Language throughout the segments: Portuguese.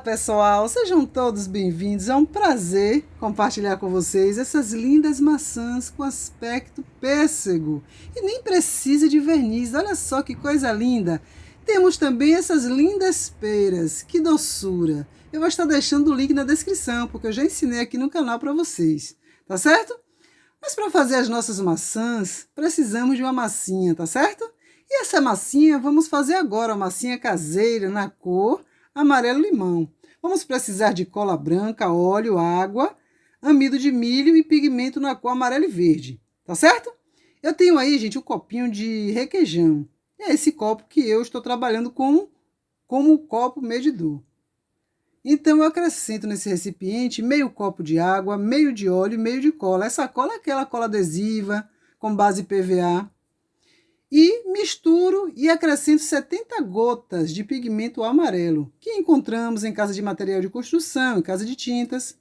Olá pessoal, sejam todos bem-vindos. É um prazer compartilhar com vocês essas lindas maçãs com aspecto pêssego. E nem precisa de verniz, olha só que coisa linda. Temos também essas lindas peras, que doçura. Eu vou estar deixando o link na descrição, porque eu já ensinei aqui no canal para vocês, tá certo? Mas para fazer as nossas maçãs, precisamos de uma massinha, tá certo? E essa massinha, vamos fazer agora, uma massinha caseira na cor amarelo-limão. Vamos precisar de cola branca, óleo, água, amido de milho e pigmento na cor amarelo e verde, tá certo? Eu tenho aí, gente, um copinho de requeijão. É esse copo que eu estou trabalhando como copo medidor. Então, eu acrescento nesse recipiente meio copo de água, meio de óleo e meio de cola. Essa cola é aquela cola adesiva com base PVA. E misturo e acrescento 70 gotas de pigmento amarelo, que encontramos em casa de material de construção, em casa de tintas.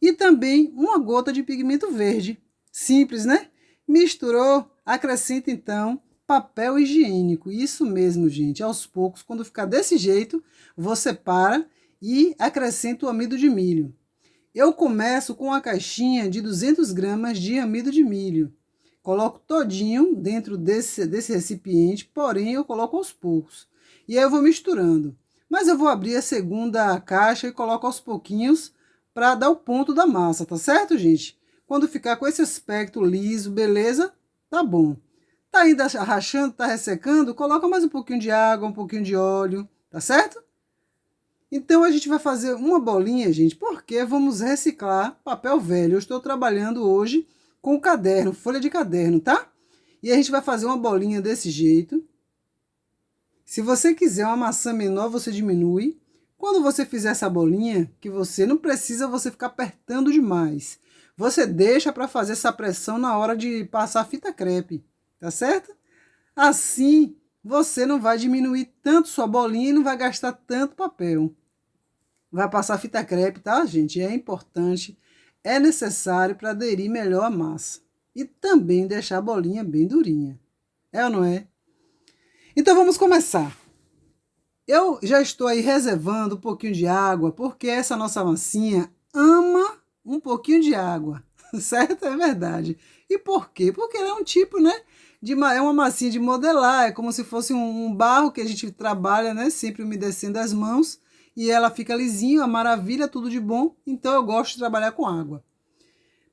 E também uma gota de pigmento verde. Simples, né? Misturou, acrescenta então papel higiênico. Isso mesmo, gente. Aos poucos, quando ficar desse jeito, você para e acrescenta o amido de milho. Eu começo com uma caixinha de 200 gramas de amido de milho. Coloco todinho dentro desse recipiente, porém eu coloco aos poucos. E aí eu vou misturando. Mas eu vou abrir a segunda caixa e coloco aos pouquinhos para dar o ponto da massa, tá certo, gente? Quando ficar com esse aspecto liso, beleza? Tá bom. Tá ainda rachando, tá ressecando? Coloca mais um pouquinho de água, um pouquinho de óleo, tá certo? Então a gente vai fazer uma bolinha, gente, porque vamos reciclar papel velho. Eu estou trabalhando hoje com o caderno, folha de caderno, tá? E a gente vai fazer uma bolinha desse jeito. Se você quiser uma maçã menor, você diminui. Quando você fizer essa bolinha, que você não precisa você ficar apertando demais. Você deixa para fazer essa pressão na hora de passar a fita crepe, tá certo? Assim, você não vai diminuir tanto sua bolinha e não vai gastar tanto papel. Vai passar fita crepe, tá, gente? É importante, é necessário para aderir melhor a massa. E também deixar a bolinha bem durinha. É ou não é? Então vamos começar. Eu já estou aí reservando um pouquinho de água, porque essa nossa massinha ama um pouquinho de água. Certo? É verdade. E por quê? Porque ela é um tipo, né? É uma massinha de modelar, é como se fosse um barro que a gente trabalha, né? Sempre umedecendo as mãos. E ela fica lisinha, maravilha, tudo de bom. Então eu gosto de trabalhar com água.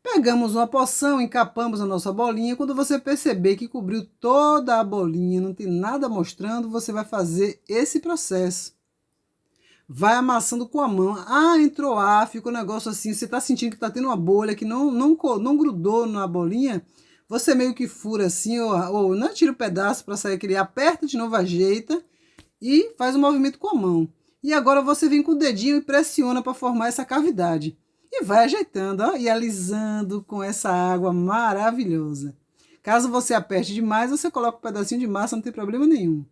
Pegamos uma porção, encapamos a nossa bolinha. Quando você perceber que cobriu toda a bolinha, não tem nada mostrando, você vai fazer esse processo. Vai amassando com a mão. Ah, entrou ar, ficou um negócio assim. Você está sentindo que está tendo uma bolha que não grudou na bolinha. Você meio que fura assim, ou não tira o pedaço para sair aquele. Aperta de novo, ajeita e faz o movimento com a mão. E agora você vem com o dedinho e pressiona para formar essa cavidade. E vai ajeitando, ó, e alisando com essa água maravilhosa. Caso você aperte demais, você coloca um pedacinho de massa, não tem problema nenhum.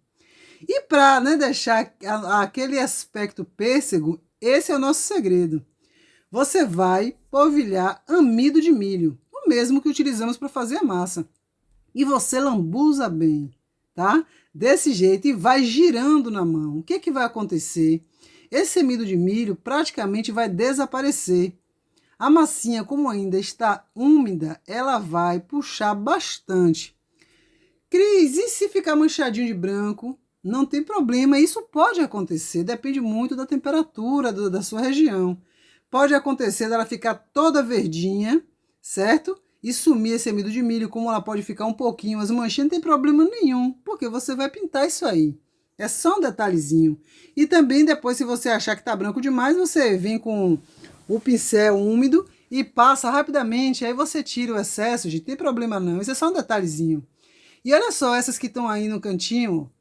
E para, né, deixar aquele aspecto pêssego, esse é o nosso segredo. Você vai polvilhar amido de milho, o mesmo que utilizamos para fazer a massa. E você lambuza bem, tá? Desse jeito e vai girando na mão. O que que vai acontecer? Esse amido de milho praticamente vai desaparecer. A massinha, como ainda está úmida, ela vai puxar bastante. Cris, e se ficar manchadinho de branco? Não tem problema, isso pode acontecer, depende muito da temperatura da sua região. Pode acontecer dela ficar toda verdinha, certo? E sumir esse amido de milho, como ela pode ficar um pouquinho, as manchinhas, não tem problema nenhum, porque você vai pintar isso aí. É só um detalhezinho. E também depois, se você achar que tá branco demais, você vem com o pincel úmido e passa rapidamente, aí você tira o excesso, gente, não tem problema não, isso é só um detalhezinho. E olha só, essas que estão aí no cantinho,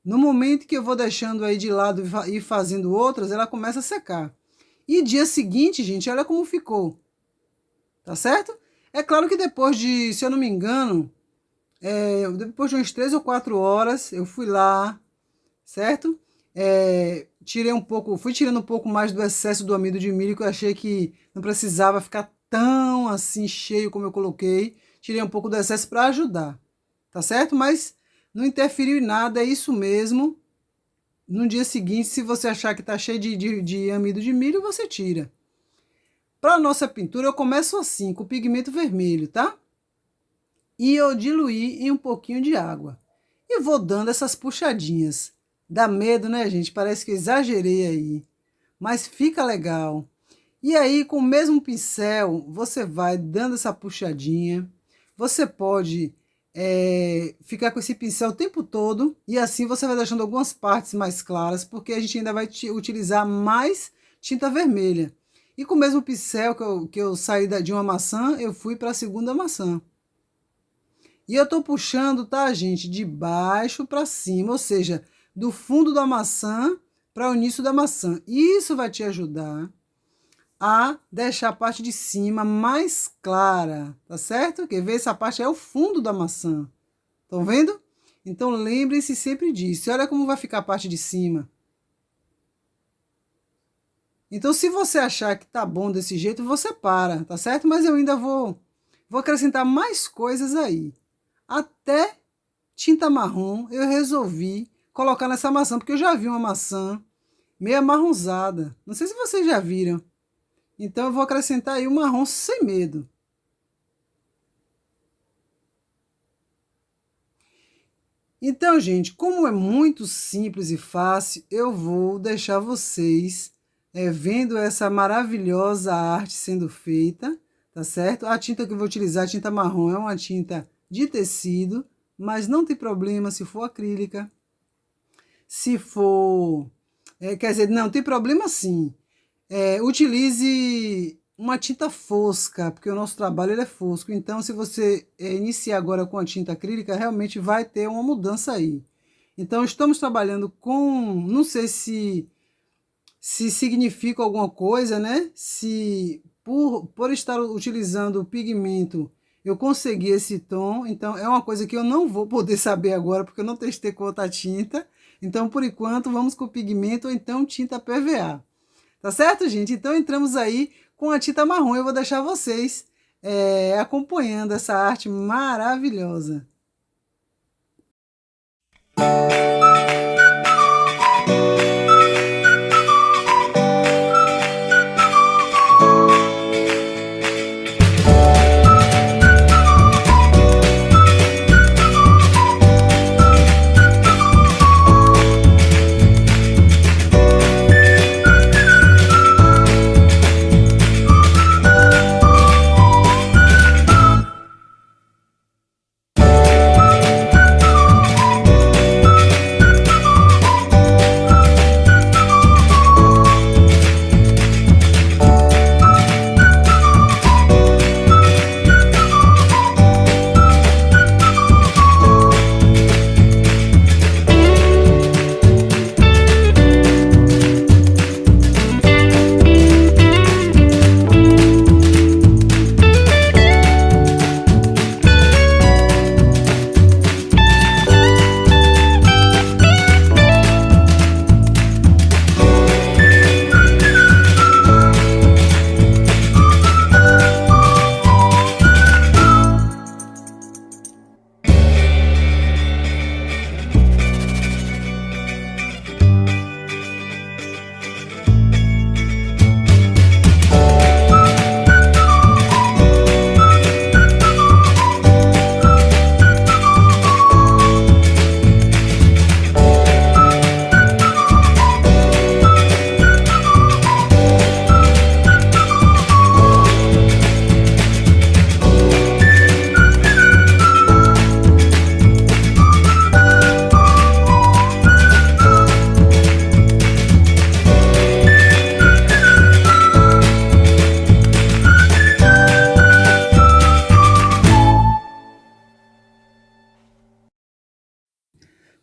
no momento que eu vou deixando aí de lado e fazendo outras, ela começa a secar. E dia seguinte, gente, olha como ficou. Tá certo? É claro que depois de, se eu não me engano, depois de umas 3 ou 4 horas, eu fui lá, certo? Tirei um pouco, fui tirando um pouco mais do excesso do amido de milho, que eu achei que não precisava ficar tão assim cheio como eu coloquei. Tirei um pouco do excesso para ajudar, tá certo? Mas não interferiu em nada, é isso mesmo. No dia seguinte, se você achar que está cheio de amido de milho, você tira. Para a nossa pintura, eu começo assim, com o pigmento vermelho, tá? E eu diluí em um pouquinho de água. E vou dando essas puxadinhas. Dá medo, né, gente? Parece que eu exagerei aí. Mas fica legal. E aí, com o mesmo pincel, você vai dando essa puxadinha. Você pode ficar com esse pincel o tempo todo. E assim você vai deixando algumas partes mais claras, porque a gente ainda vai utilizar mais tinta vermelha. E com o mesmo pincel que eu saí de uma maçã, eu fui para a segunda maçã. E eu tô puxando, tá, gente, de baixo para cima, ou seja, do fundo da maçã para o início da maçã. Isso vai te ajudar a deixar a parte de cima mais clara, tá certo? Quer ver? Essa parte é o fundo da maçã. Estão vendo? Então lembrem-se sempre disso. E olha como vai ficar a parte de cima. Então, se você achar que tá bom desse jeito, você para, tá certo? Mas eu ainda vou acrescentar mais coisas aí. Até tinta marrom eu resolvi colocar nessa maçã, porque eu já vi uma maçã meio amarronzada. Não sei se vocês já viram. Então eu vou acrescentar aí o marrom sem medo. Então, gente, como é muito simples e fácil, eu vou deixar vocês vendo essa maravilhosa arte sendo feita, tá certo? A tinta que eu vou utilizar, a tinta marrom, é uma tinta de tecido, mas não tem problema se for acrílica. Se for... quer dizer, não, tem problema sim. Utilize uma tinta fosca, porque o nosso trabalho ele é fosco. Então, se você iniciar agora com a tinta acrílica, realmente vai ter uma mudança aí. Então, estamos trabalhando com... Não sei se significa alguma coisa, né? Se por estar utilizando o pigmento eu consegui esse tom, então é uma coisa que eu não vou poder saber agora, porque eu não testei com outra tinta. Então, por enquanto, vamos com o pigmento ou então tinta PVA. Tá certo, gente? Então, entramos aí com a tinta marrom. Eu vou deixar vocês acompanhando essa arte maravilhosa.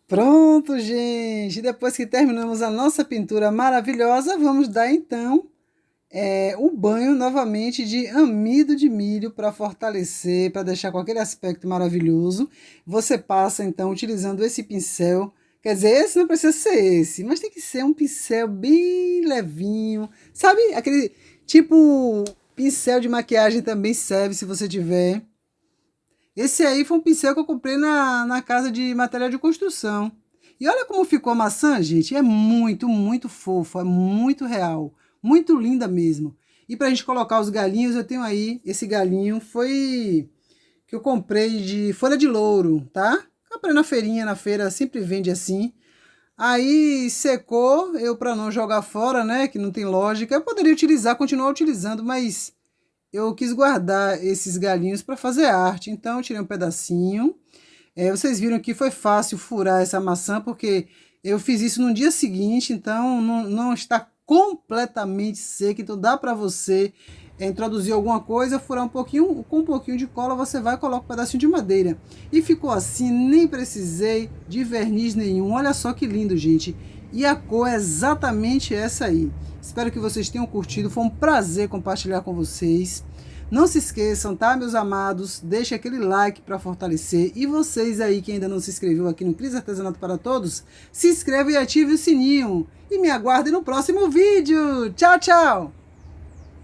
Pronto, gente! Depois que terminamos a nossa pintura maravilhosa, vamos dar então o banho novamente de amido de milho para fortalecer, para deixar com aquele aspecto maravilhoso. Você passa então utilizando esse pincel. Quer dizer, esse não precisa ser esse, mas tem que ser um pincel bem levinho. Sabe, aquele tipo pincel de maquiagem também serve se você tiver. Esse aí foi um pincel que eu comprei na casa de material de construção. E olha como ficou a maçã, gente. É muito, muito fofo, é muito real, muito linda mesmo. E pra gente colocar os galinhos, eu tenho aí, esse galinho foi que eu comprei de folha de louro, tá? Comprei na feirinha, na feira, sempre vende assim. Aí secou, eu para não jogar fora, né, que não tem lógica, eu poderia utilizar, continuar utilizando, mas eu quis guardar esses galinhos para fazer arte, então eu tirei um pedacinho. Vocês viram que foi fácil furar essa maçã, porque eu fiz isso no dia seguinte, então não está completamente seca, então dá para você introduzir alguma coisa, furar um pouquinho, com um pouquinho de cola você vai e coloca um pedacinho de madeira. E ficou assim, nem precisei de verniz nenhum, olha só que lindo, gente. E a cor é exatamente essa aí. Espero que vocês tenham curtido, foi um prazer compartilhar com vocês. Não se esqueçam, tá, meus amados? Deixe aquele like para fortalecer. E vocês aí que ainda não se inscreveu aqui no Cris Artesanato para Todos, se inscreva e ative o sininho. E me aguardem no próximo vídeo. Tchau, tchau!